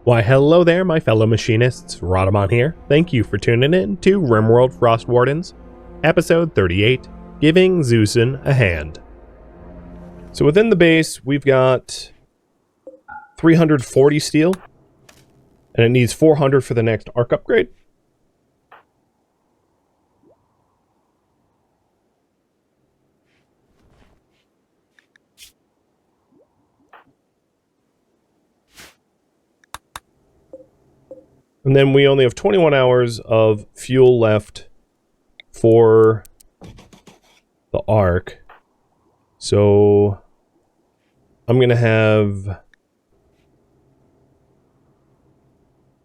Why, hello there, my fellow machinists. Rhadamant here. Thank you for tuning in to RimWorld Frostwardens, episode 38, Giving Zuesin a Hand. So within the base, we've got 340 steel, and it needs 400 for the next arc upgrade. And then we only have 21 hours of fuel left for the arc. So I'm going to have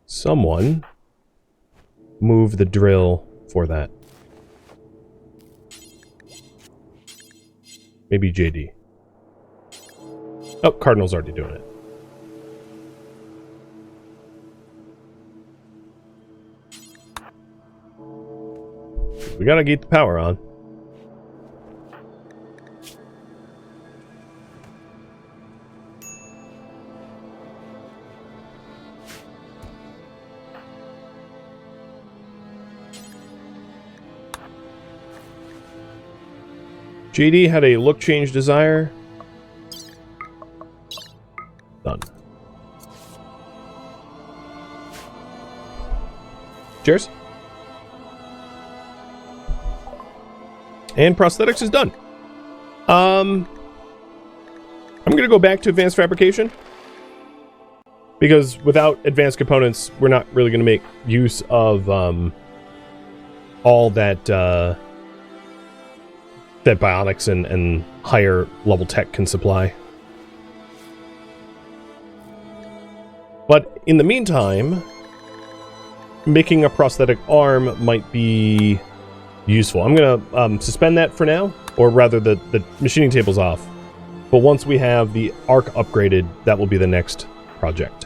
someone move the drill for that. Maybe JD. Oh, Cardinal's already doing it. We gotta get the power on. JD had a look change desire. Done. Cheers. And prosthetics is done. I'm gonna go back to advanced fabrication, because without advanced components, we're not really gonna make use of all that that bionics and higher level tech can supply. But in the meantime, making a prosthetic arm might be useful. I'm gonna suspend that for now, or rather the machining table's off. But once we have the arc upgraded, that will be the next project.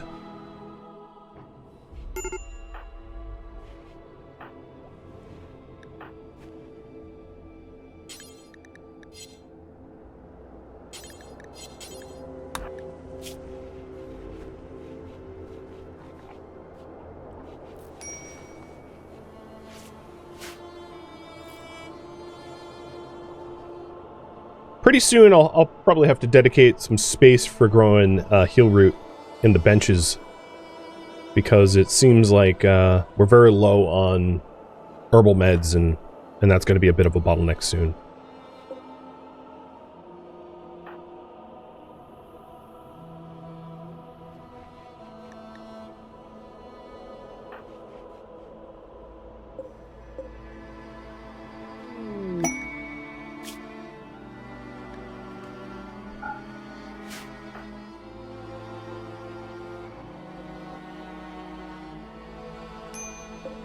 Pretty soon, I'll probably have to dedicate some space for growing heal root in the benches, because it seems like we're very low on herbal meds, and that's going to be a bit of a bottleneck soon.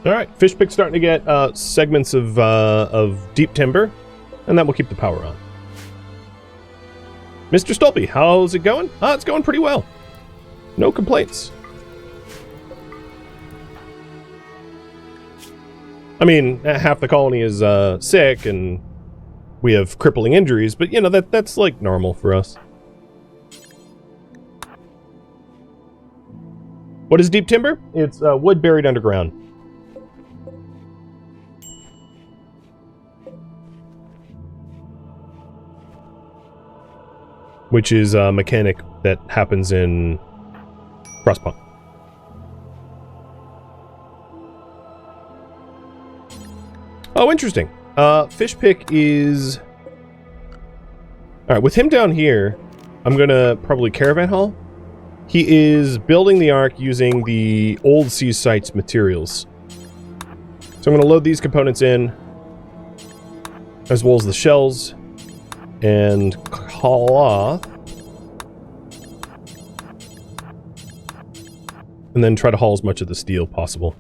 All right, fish pick's starting to get segments of deep timber, and that will keep the power on. Mr. Stolpe, how's it going? It's going pretty well. No complaints. I mean, half the colony is sick, and we have crippling injuries, but you know that's like normal for us. What is deep timber? It's wood buried underground. Which is a mechanic that happens in Frostpunk. Oh, interesting. Fish pick is... Alright, with him down here, I'm gonna probably caravan haul. He is building the ark using the old sea sites materials. So I'm gonna load these components in, as well as the shells, and haul off, and then try to haul as much of the steel possible.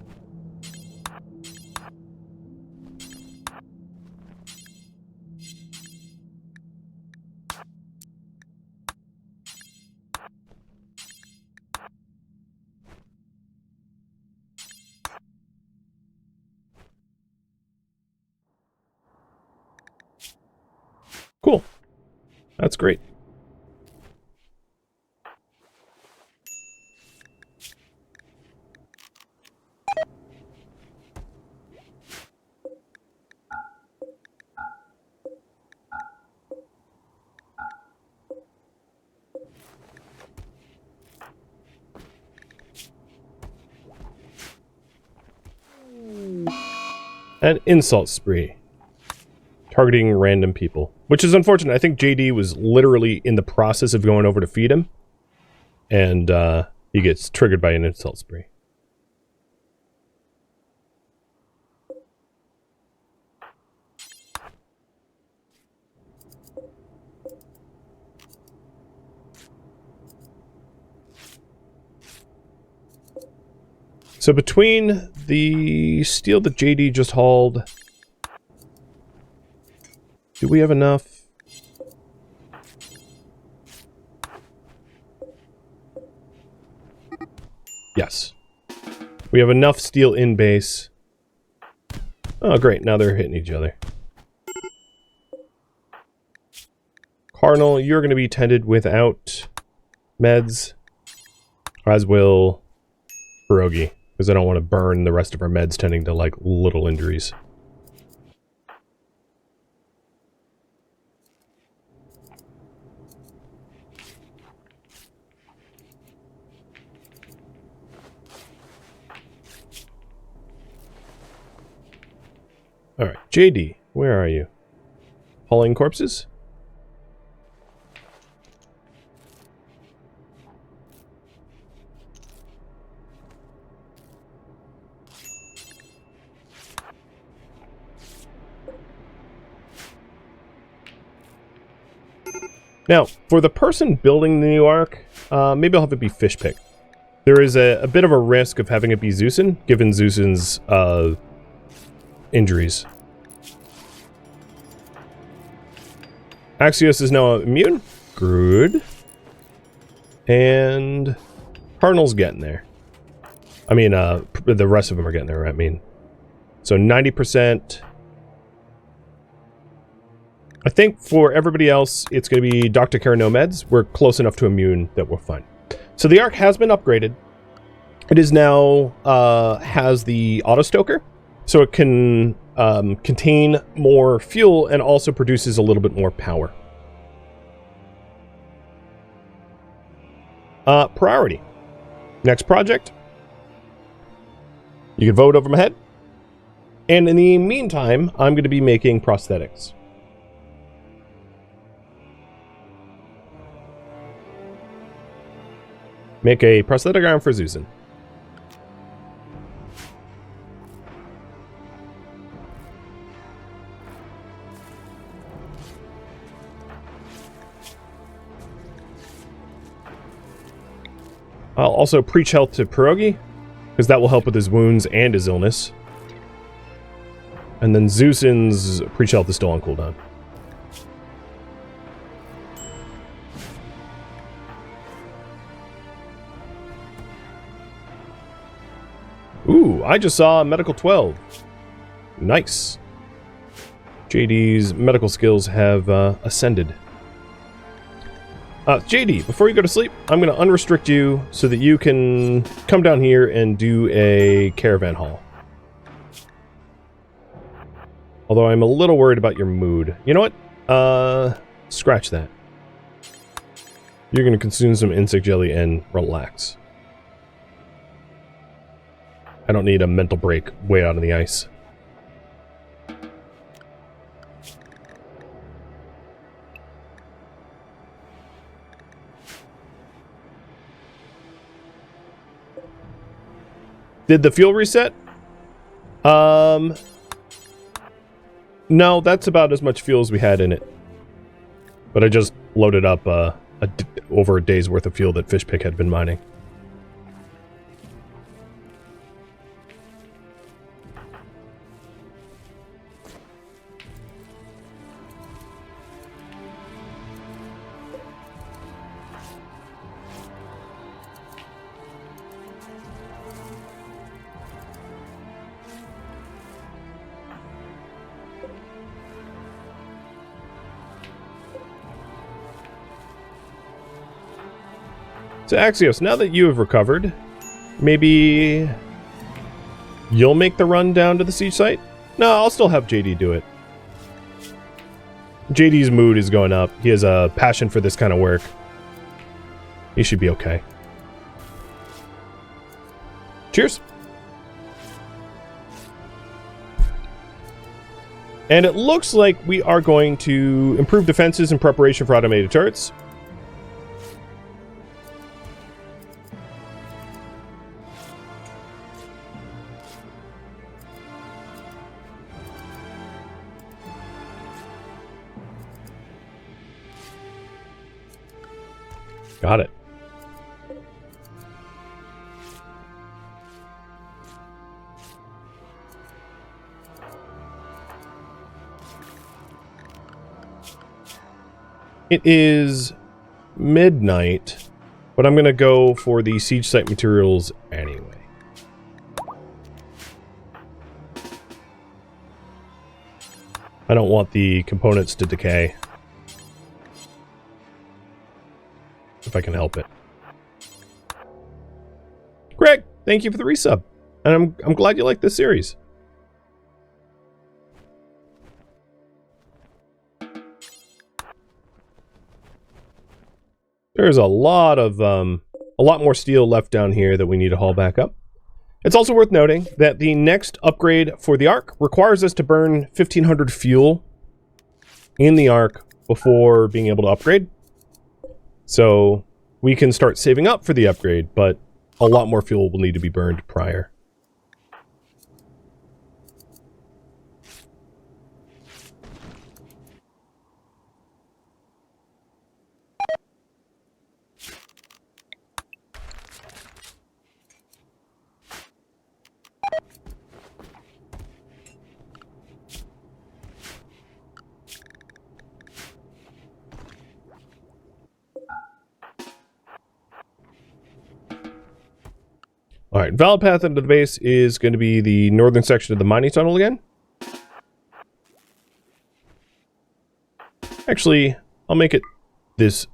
Cool. That's great. An insult spree. Targeting random people. Which is unfortunate. I think JD was literally in the process of going over to feed him. And he gets triggered by an insult spree. So between the steel that JD just hauled, do we have enough? Yes. We have enough steel in base. Oh, great. Now they're hitting each other. Cardinal, you're going to be tended without meds, as will Pierogi. Because I don't want to burn the rest of our meds tending to, like, little injuries. Alright, JD, where are you? Hauling corpses? Now, for the person building the new arc, maybe I'll have it be Fishpick. There is a bit of a risk of having it be Zuesin, given Zuesin's injuries. Axios is now immune. Good. And Cardinal's getting there. I mean, the rest of them are getting there, I mean. So 90%. I think for everybody else, it's going to be Dr. Care no meds. We're close enough to immune that we're fine. So the arc has been upgraded. It is now has the auto stoker, so it can contain more fuel and also produces a little bit more power. Priority. Next project. You can vote over my head. And in the meantime, I'm going to be making prosthetics. Make a prosthetic arm for Zuesin. I'll also preach health to Pierogi, because that will help with his wounds and his illness. And then Zuesin's preach health is still on cooldown. Ooh, I just saw medical 12. Nice. JD's medical skills have ascended. JD, before you go to sleep, I'm going to unrestrict you so that you can come down here and do a caravan haul. Although I'm a little worried about your mood. You know what? Scratch that. You're going to consume some insect jelly and relax. I don't need a mental break way out on the ice. Did the fuel reset? No, that's about as much fuel as we had in it. But I just loaded up over a day's worth of fuel that Fishpick had been mining. So Axios, now that you have recovered, maybe you'll make the run down to the siege site? No, I'll still have JD do it. JD's mood is going up. He has a passion for this kind of work. He should be okay. Cheers. And it looks like we are going to improve defenses in preparation for automated turrets. Got it. It is midnight, but I'm going to go for the siege site materials anyway. I don't want the components to decay. If I can help it. Greg, thank you for the resub. And I'm glad you like this series. There's a lot more steel left down here that we need to haul back up. It's also worth noting that the next upgrade for the Ark requires us to burn 1,500 fuel in the Ark before being able to upgrade. So we can start saving up for the upgrade, but a lot more fuel will need to be burned prior. Alright, valid path into the base is going to be the northern section of the mining tunnel again. Actually, I'll make it this.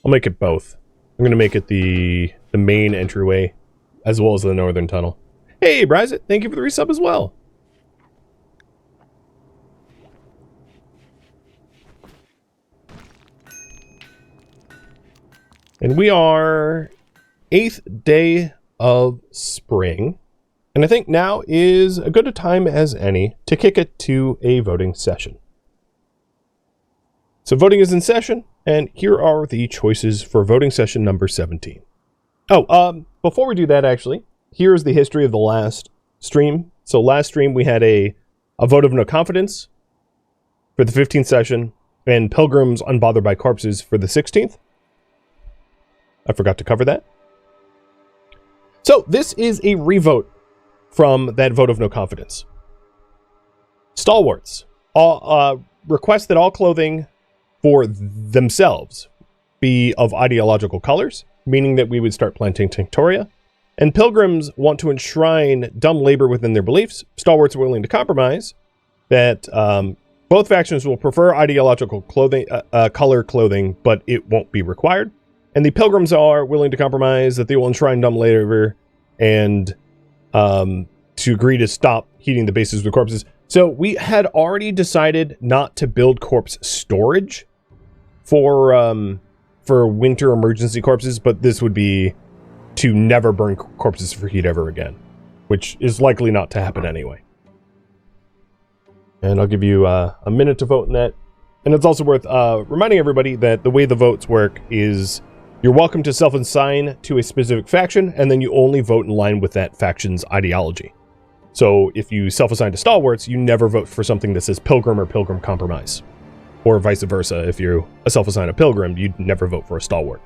I'll make it both. I'm going to make it the main entryway as well as the northern tunnel. Hey, Bryzit, thank you for the resub as well. And we are 8th day of spring. And I think now is as good a time as any to kick it to a voting session. So voting is in session, and here are the choices for voting session number 17. Oh, before we do that, actually, here's the history of the last stream. So last stream we had a vote of no confidence for the 15th session, and Pilgrims Unbothered by Corpses for the 16th. I forgot to cover that. So this is a revote from that vote of no confidence. Stalwarts request that all clothing for themselves be of ideological colors, meaning that we would start planting Tinctoria. And Pilgrims want to enshrine dumb labor within their beliefs. Stalwarts are willing to compromise that both factions will prefer ideological clothing, color clothing, but it won't be required. And the Pilgrims are willing to compromise that they will enshrine dumb labor and to agree to stop heating the bases with corpses. So we had already decided not to build corpse storage for winter emergency corpses, but this would be to never burn corpses for heat ever again, which is likely not to happen anyway. And I'll give you a minute to vote in that. And it's also worth reminding everybody that the way the votes work is you're welcome to self-assign to a specific faction, and then you only vote in line with that faction's ideology. So if you self-assign to Stalwarts, you never vote for something that says Pilgrim or Pilgrim Compromise. Or vice versa, if you're a self-assigned a Pilgrim, you'd never vote for a Stalwart.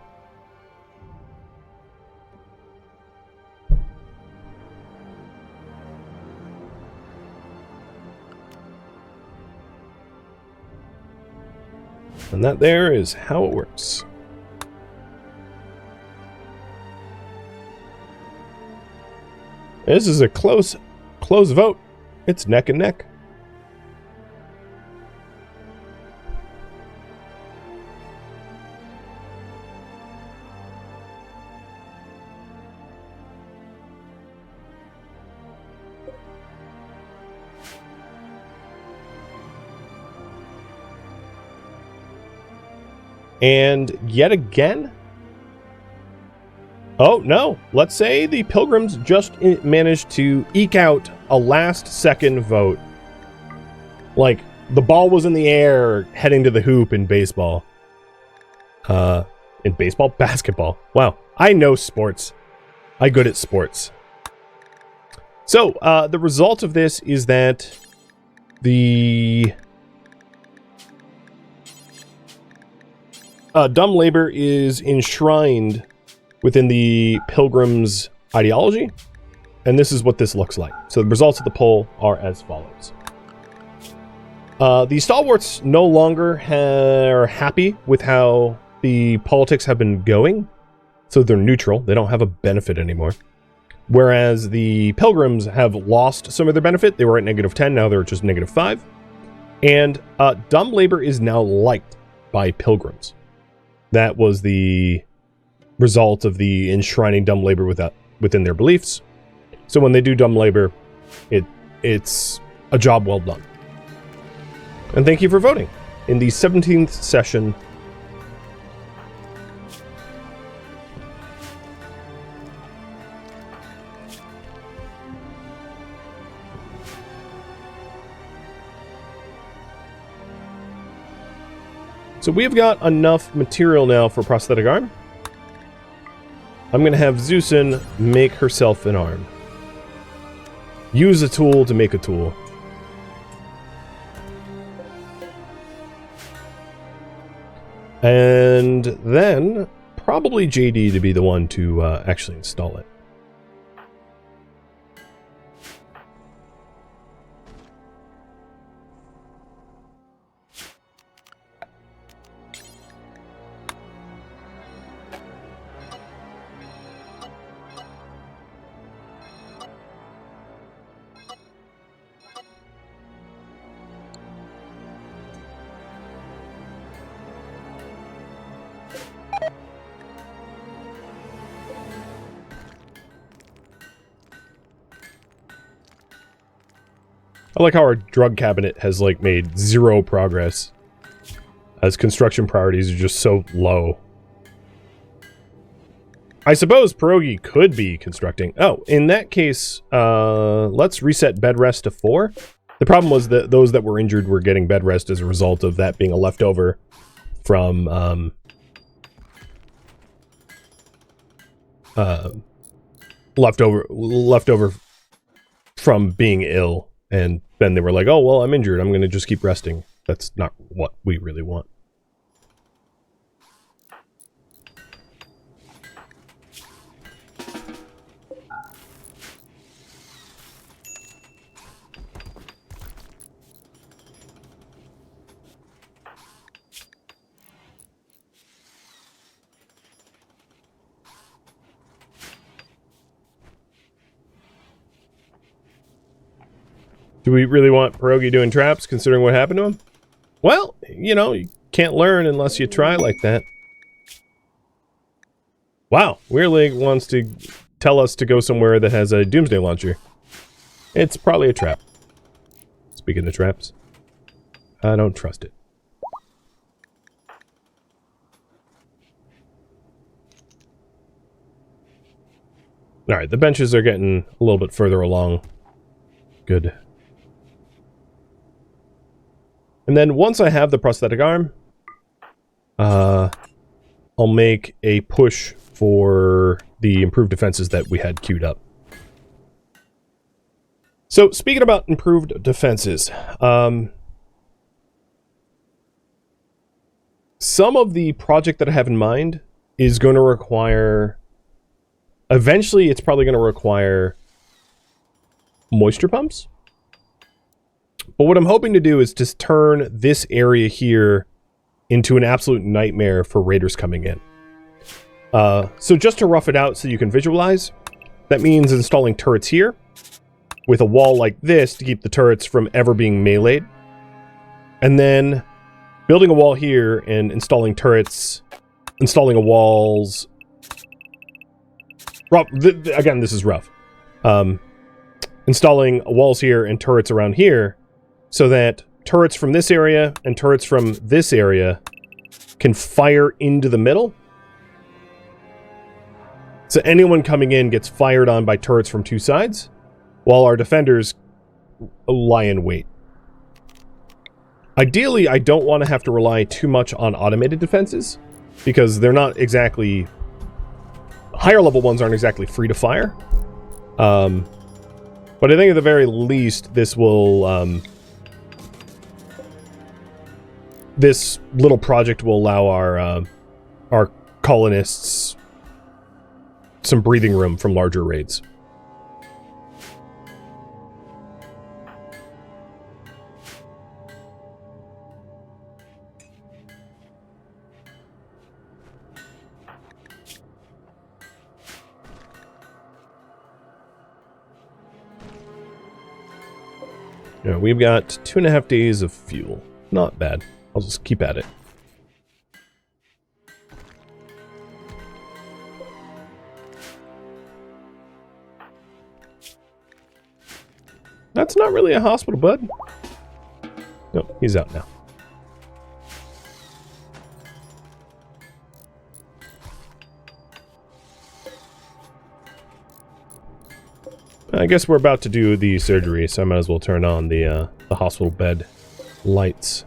And that there is how it works. This is a close vote. It's neck and neck. And yet again, oh no, let's say the Pilgrims just managed to eke out a last-second vote. Like, the ball was in the air heading to the hoop in baseball. In baseball? Basketball. Wow. I know sports. I'm good at sports. So, the result of this is that the dumb labor is enshrined within the Pilgrim's ideology, and this is what this looks like. So the results of the poll are as follows. The stalwarts no longer are happy with how the politics have been going, so they're neutral. They don't have a benefit anymore. Whereas the Pilgrims have lost some of their benefit. They were at -10, now they're just -5. And dumb labor is now liked by Pilgrims. That was the result of the enshrining dumb labor within their beliefs. So when they do dumb labor, it's a job well done. And thank you for voting in the 17th session. So we've got enough material now for prosthetic arm. I'm going to have Zuesin make herself an arm. Use a tool to make a tool. And then probably JD to be the one to actually install it. I like how our drug cabinet has, like, made 0 progress, as construction priorities are just so low. I suppose Pierogi could be constructing. Oh, in that case, let's reset bed rest to 4. The problem was that those that were injured were getting bed rest as a result of that being a leftover from, leftover from being ill. And then they were like, oh, well, I'm injured. I'm going to just keep resting. That's not what we really want. Do we really want Pierogi doing traps, considering what happened to him? Well, you know, you can't learn unless you try like that. Wow, Weird League wants to tell us to go somewhere that has a Doomsday Launcher. It's probably a trap. Speaking of traps, I don't trust it. Alright, the benches are getting a little bit further along. Good. And then once I have the prosthetic arm, I'll make a push for the improved defenses that we had queued up. So, speaking about improved defenses, some of the project that I have in mind is going to require... Eventually, it's probably going to require moisture pumps. But what I'm hoping to do is just turn this area here into an absolute nightmare for raiders coming in. So just to rough it out so you can visualize, that means installing turrets here with a wall like this to keep the turrets from ever being meleeed. And then building a wall here and installing turrets, installing a walls... Again, this is rough. Installing walls here and turrets around here, so that turrets from this area and turrets from this area can fire into the middle. So anyone coming in gets fired on by turrets from 2 sides. while our defenders lie in wait. Ideally, I don't want to have to rely too much on automated defenses, because they're not exactly... Higher level ones aren't exactly free to fire. But I think at the very least, this will... this little project will allow our colonists some breathing room from larger raids. Yeah, we've got 2.5 days of fuel. Not bad. I'll just keep at it. That's not really a hospital, bud. No, he's out now. I guess we're about to do the surgery, so I might as well turn on the hospital bed lights.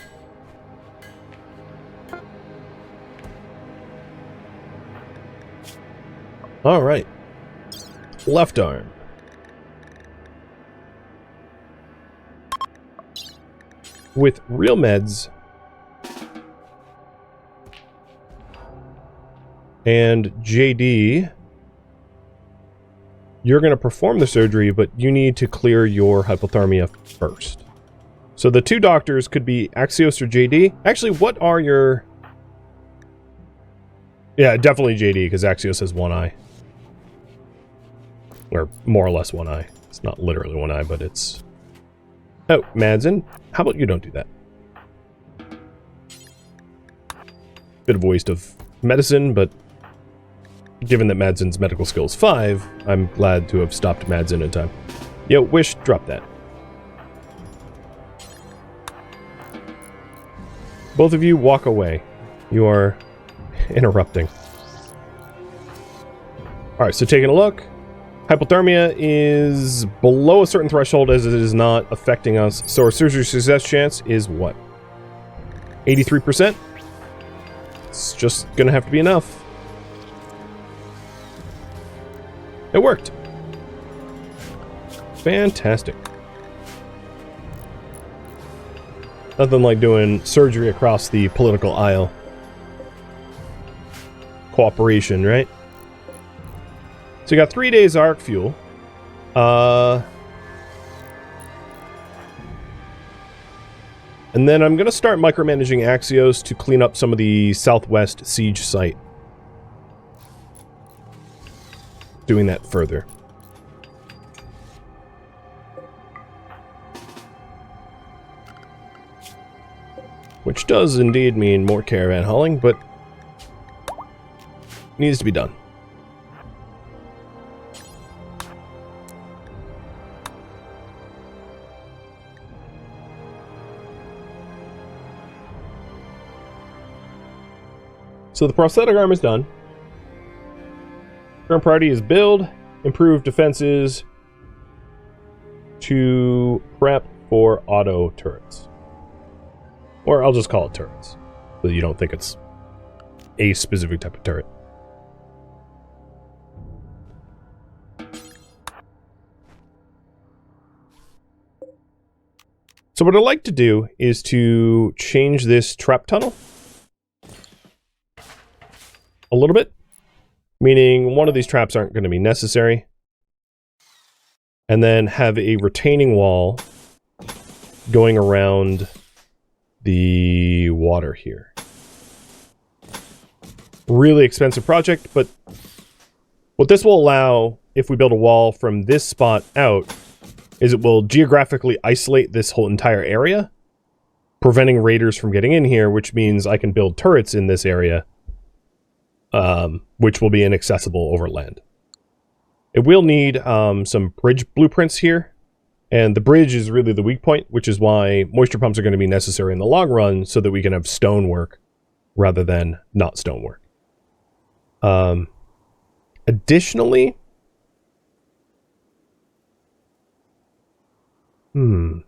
All right. Left arm. With real meds and JD, you're going to perform the surgery, but you need to clear your hypothermia first. So the two doctors could be Axios or JD. Actually, what are your... Yeah, definitely JD, because Axios has one eye. Or more or less one eye. It's not literally one eye, but it's... Oh, Madsen, how about you don't do that? Bit of a waste of medicine, but given that Madsen's medical skill is 5, I'm glad to have stopped Madsen in time. Yo, Wish, drop that. Both of you walk away. You are interrupting. Alright, so taking a look. Hypothermia is below a certain threshold as it is not affecting us. So our surgery success chance is what? 83%? It's just gonna have to be enough. It worked. Fantastic. Nothing like doing surgery across the political aisle. Cooperation, right? So you got 3 days arc fuel. And then I'm going to start micromanaging Axios to clean up some of the southwest siege site. Doing that further. Which does indeed mean more caravan hauling, but needs to be done. So the prosthetic arm is done. Current priority is build, improve defenses to prep for auto turrets. Or I'll just call it turrets, so you don't think it's a specific type of turret. So what I'd like to do is to change this trap tunnel a little bit, meaning one of these traps aren't going to be necessary, and then have a retaining wall going around the water here. Really expensive project, but what this will allow, if we build a wall from this spot out, is it will geographically isolate this whole entire area, preventing raiders from getting in here, which means I can build turrets in this area, which will be inaccessible over land. It will need some bridge blueprints here, and the bridge is really the weak point, which is why moisture pumps are going to be necessary in the long run, so that we can have stonework rather than not stonework. Additionally, In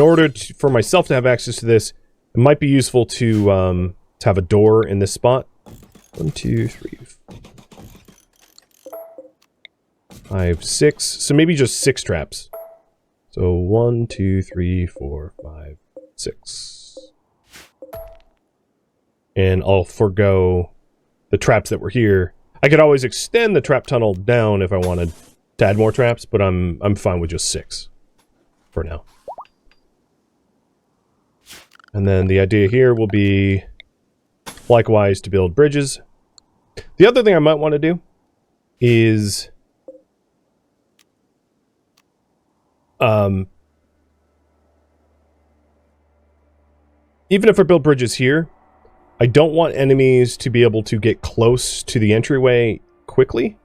order for myself to have access to this, it might be useful to have a door in this spot. 1, 2, 3, 5, 6. So maybe just 6 traps. So 1, 2, 3, 4, 5, 6. And I'll forego the traps that were here. I could always extend the trap tunnel down if I wanted to add more traps, but I'm fine with just 6 for now. And then the idea here will be likewise to build bridges. The other thing I might want to do is even if I build bridges here, I don't want enemies to be able to get close to the entryway quickly.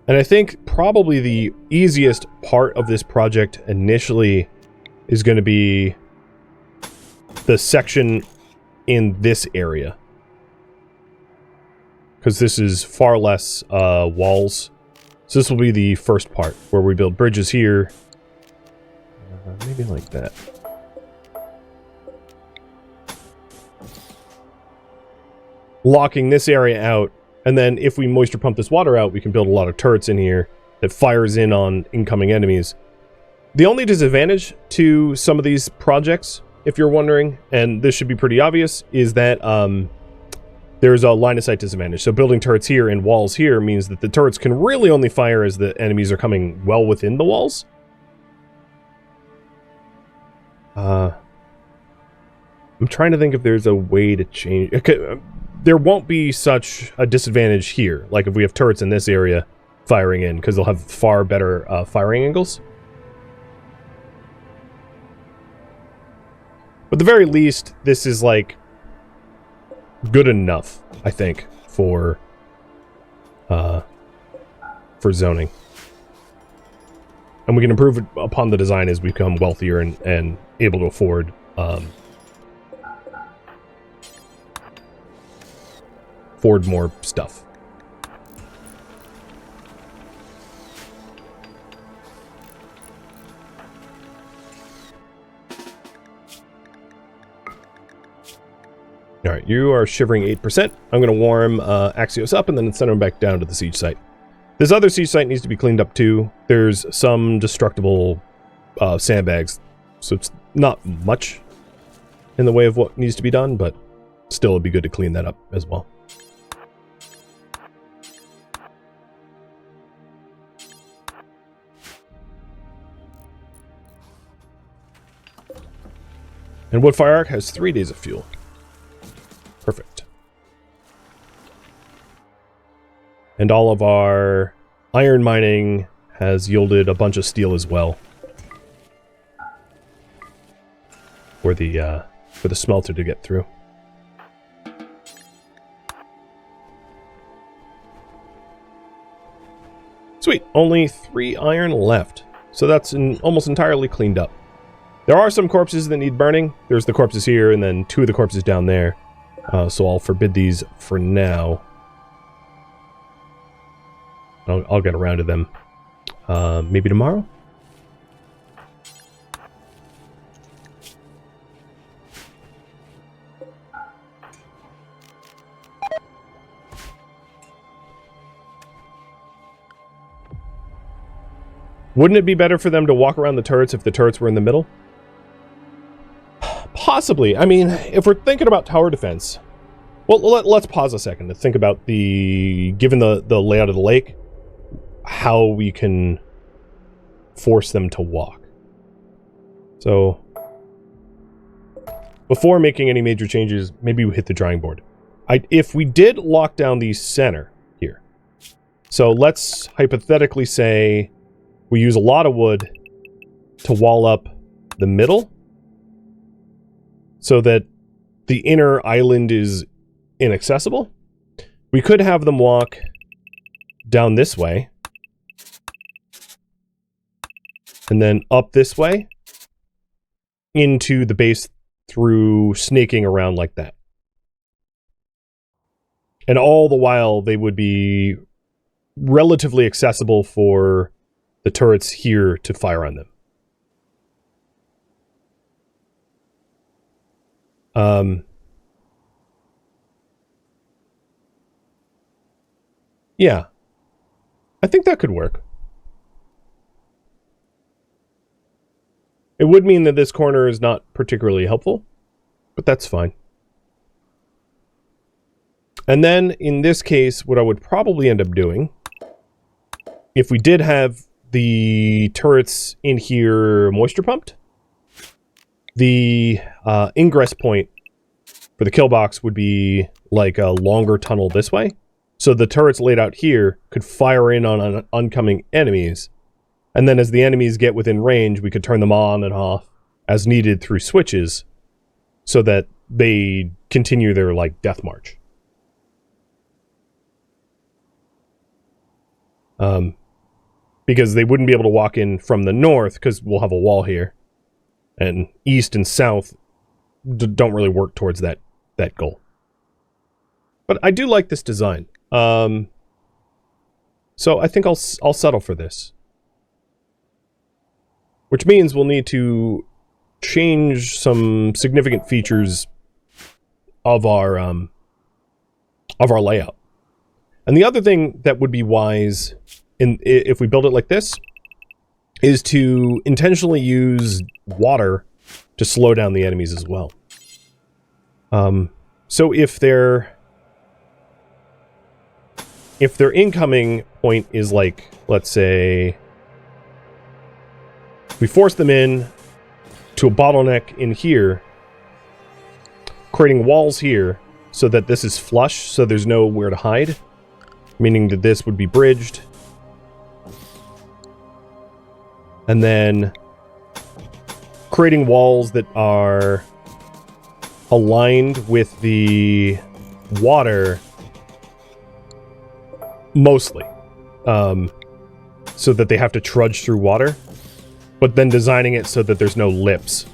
And I think probably the easiest part of this project initially is going to be the section in this area. Because this is far less walls. So this will be the first part, where we build bridges here. Maybe like that. Locking this area out, and then if we moisture pump this water out, we can build a lot of turrets in here that fires in on incoming enemies. The only disadvantage to some of these projects, if you're wondering, and this should be pretty obvious, is that there's a line of sight disadvantage. So building turrets here and walls here means that the turrets can really only fire as the enemies are coming well within the walls. I'm trying to think if there's a way to change... Okay, there won't be such a disadvantage here, like if we have turrets in this area firing in, because they'll have far better firing angles. But at the very least, this is like good enough, I think, for zoning. And we can improve upon the design as we become wealthier and able to afford more stuff. Alright, you are shivering 8%. I'm going to warm Axios up and then send him back down to the siege site. This other siege site needs to be cleaned up too. There's some destructible sandbags, so it's not much in the way of what needs to be done, but still it'd be good to clean that up as well. And Woodfire Arc has 3 days of fuel. Perfect. And all of our iron mining has yielded a bunch of steel as well. For the smelter to get through. Sweet, only 3 iron left. So that's almost entirely cleaned up. There are some corpses that need burning. There's the corpses here, and then 2 of the corpses down there. So I'll forbid these for now. I'll get around to them. Maybe tomorrow? Wouldn't it be better for them to walk around the turrets if the turrets were in the middle? Possibly. I mean, if we're thinking about tower defense... Well, let's pause a second to think about given the layout of the lake, how we can force them to walk. So, before making any major changes, maybe we hit the drawing board. If we did lock down the center here, so let's hypothetically say we use a lot of wood to wall up the middle, so that the inner island is inaccessible. We could have them walk down this way and then up this way into the base through snaking around like that. And all the while they would be relatively accessible for the turrets here to fire on them. Yeah. I think that could work. It would mean that this corner is not particularly helpful, but that's fine. And then, in this case, what I would probably end up doing, if we did have the turrets in here moisture pumped, the ingress point for the kill box would be like a longer tunnel this way. So the turrets laid out here could fire in on oncoming enemies. And then as the enemies get within range, we could turn them on and off as needed through switches so that they continue their, like, death march. Because they wouldn't be able to walk in from the north because we'll have a wall here. And east and south don't really work towards that goal. But I do like this design. So I think I'll settle for this. Which means we'll need to change some significant features of our layout. And the other thing that would be wise if we build it like this is to intentionally use water to slow down the enemies as well. So if their incoming point is like, let's say, we force them in to a bottleneck in here, creating walls here so that this is flush, so there's nowhere to hide, meaning that this would be bridged. And then creating walls that are aligned with the water mostly, so that they have to trudge through water, but then designing it so that there's no lips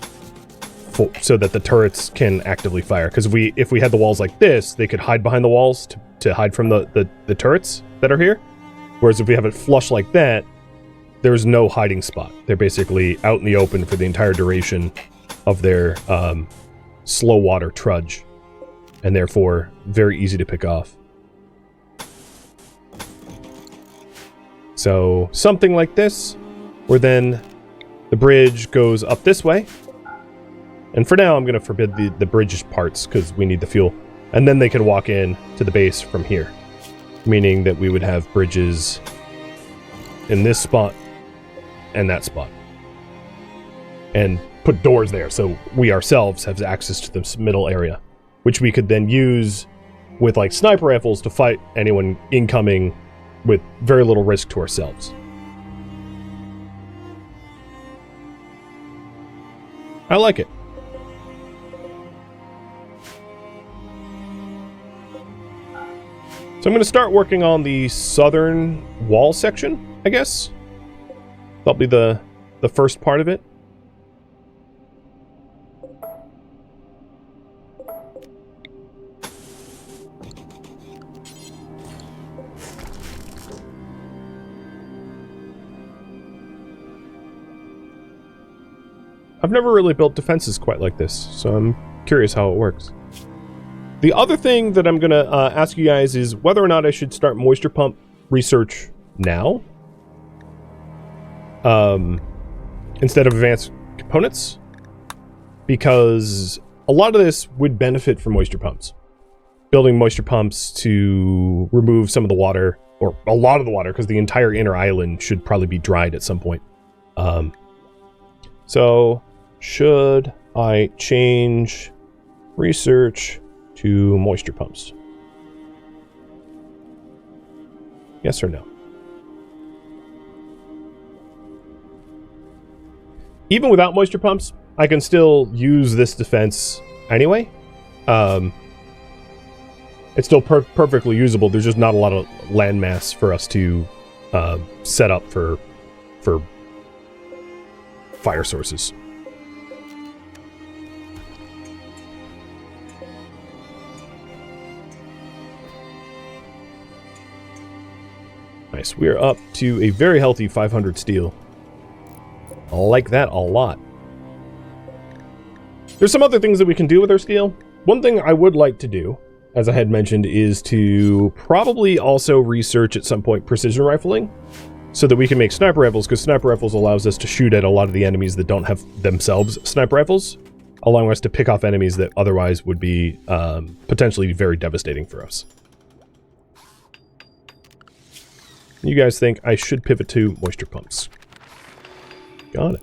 so that the turrets can actively fire. Because if we had the walls like this, they could hide behind the walls to hide from the turrets that are here. Whereas if we have it flush like that, there's no hiding spot. They're basically out in the open for the entire duration of their slow water trudge, and therefore very easy to pick off. So something like this, where then the bridge goes up this way. And for now, I'm going to forbid the bridge parts because we need the fuel. And then they can walk in to the base from here. Meaning that we would have bridges in this spot and that spot. And put doors there so we ourselves have access to this middle area. Which we could then use with like sniper rifles to fight anyone incoming with very little risk to ourselves. I like it. So I'm going to start working on the southern wall section, I guess. That'll be the first part of it. I've never really built defenses quite like this, so I'm curious how it works. The other thing that I'm going to ask you guys is whether or not I should start moisture pump research now. Instead of advanced components. Because a lot of this would benefit from moisture pumps. Building moisture pumps to remove some of the water, or a lot of the water, because the entire inner island should probably be dried at some point. So, should I change research to moisture pumps? Yes or no? Even without moisture pumps, I can still use this defense anyway. It's still perfectly usable. There's just not a lot of landmass for us to set up for fire sources. Nice. We're up to a very healthy 500 steel. I like that a lot. There's some other things that we can do with our steel. One thing I would like to do, as I had mentioned, is to probably also research at some point precision rifling so that we can make sniper rifles, because sniper rifles allows us to shoot at a lot of the enemies that don't have themselves sniper rifles, allowing us to pick off enemies that otherwise would be potentially very devastating for us. You guys think I should pivot to moisture pumps. Got it.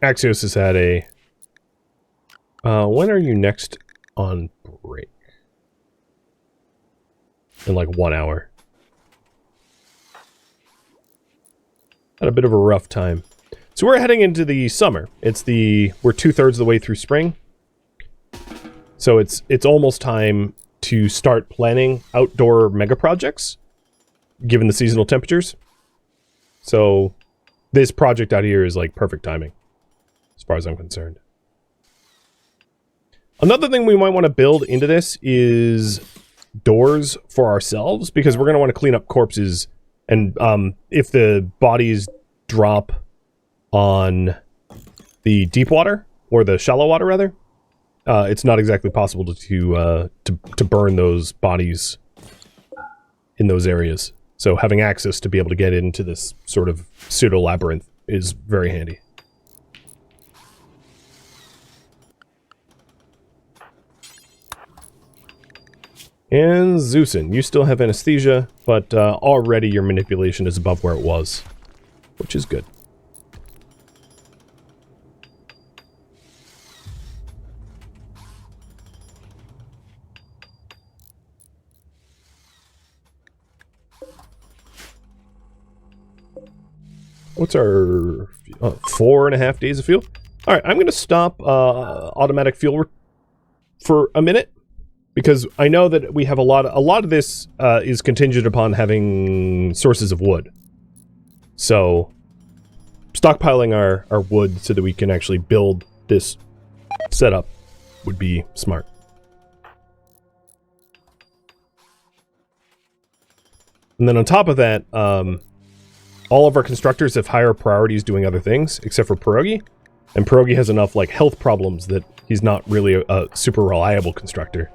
Axios has had a... when are you next on break? In like 1 hour. Had a bit of a rough time. So we're heading into the summer. We're 2/3 of the way through spring. So it's almost time to start planning outdoor mega projects, given the seasonal temperatures. So this project out here is like perfect timing, as far as I'm concerned. Another thing we might want to build into this is doors for ourselves, because we're going to want to clean up corpses, and if the bodies drop on the deep water, or the shallow water rather, it's not exactly possible to burn those bodies in those areas. So having access to be able to get into this sort of pseudo labyrinth is very handy. And Zuesin, you still have anesthesia, but already your manipulation is above where it was, which is good. What's our 4.5 days of fuel? All right, I'm going to stop automatic fuel for a minute, because I know that we have a lot of this is contingent upon having sources of wood. So stockpiling our wood so that we can actually build this setup would be smart. And then on top of that, all of our constructors have higher priorities doing other things, except for Pierogi. And Pierogi has enough like health problems that he's not really a super reliable constructor.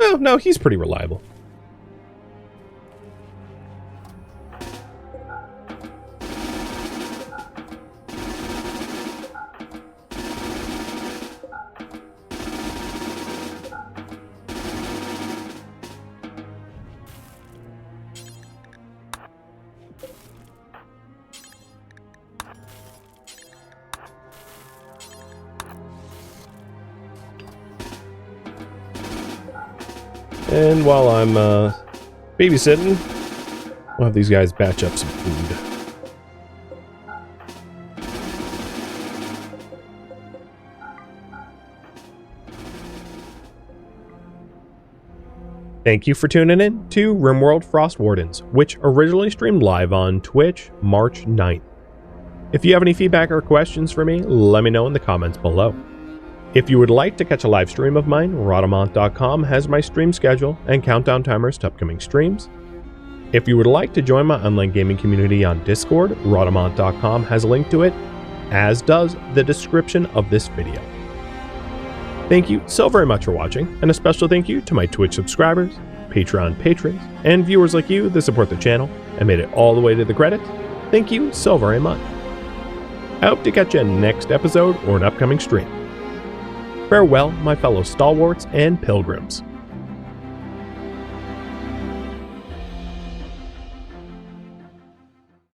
Oh, no, he's pretty reliable. And while I'm babysitting, we'll have these guys batch up some food. Thank you for tuning in to RimWorld Frostwardens, which originally streamed live on Twitch March 9th. If you have any feedback or questions for me, let me know in the comments below. If you would like to catch a live stream of mine, Rhadamant.com has my stream schedule and countdown timers to upcoming streams. If you would like to join my online gaming community on Discord, Rhadamant.com has a link to it, as does the description of this video. Thank you so very much for watching, and a special thank you to my Twitch subscribers, Patreon patrons, and viewers like you that support the channel and made it all the way to the credits. Thank you so very much. I hope to catch you in the next episode or an upcoming stream. Farewell, my fellow stalwarts and pilgrims.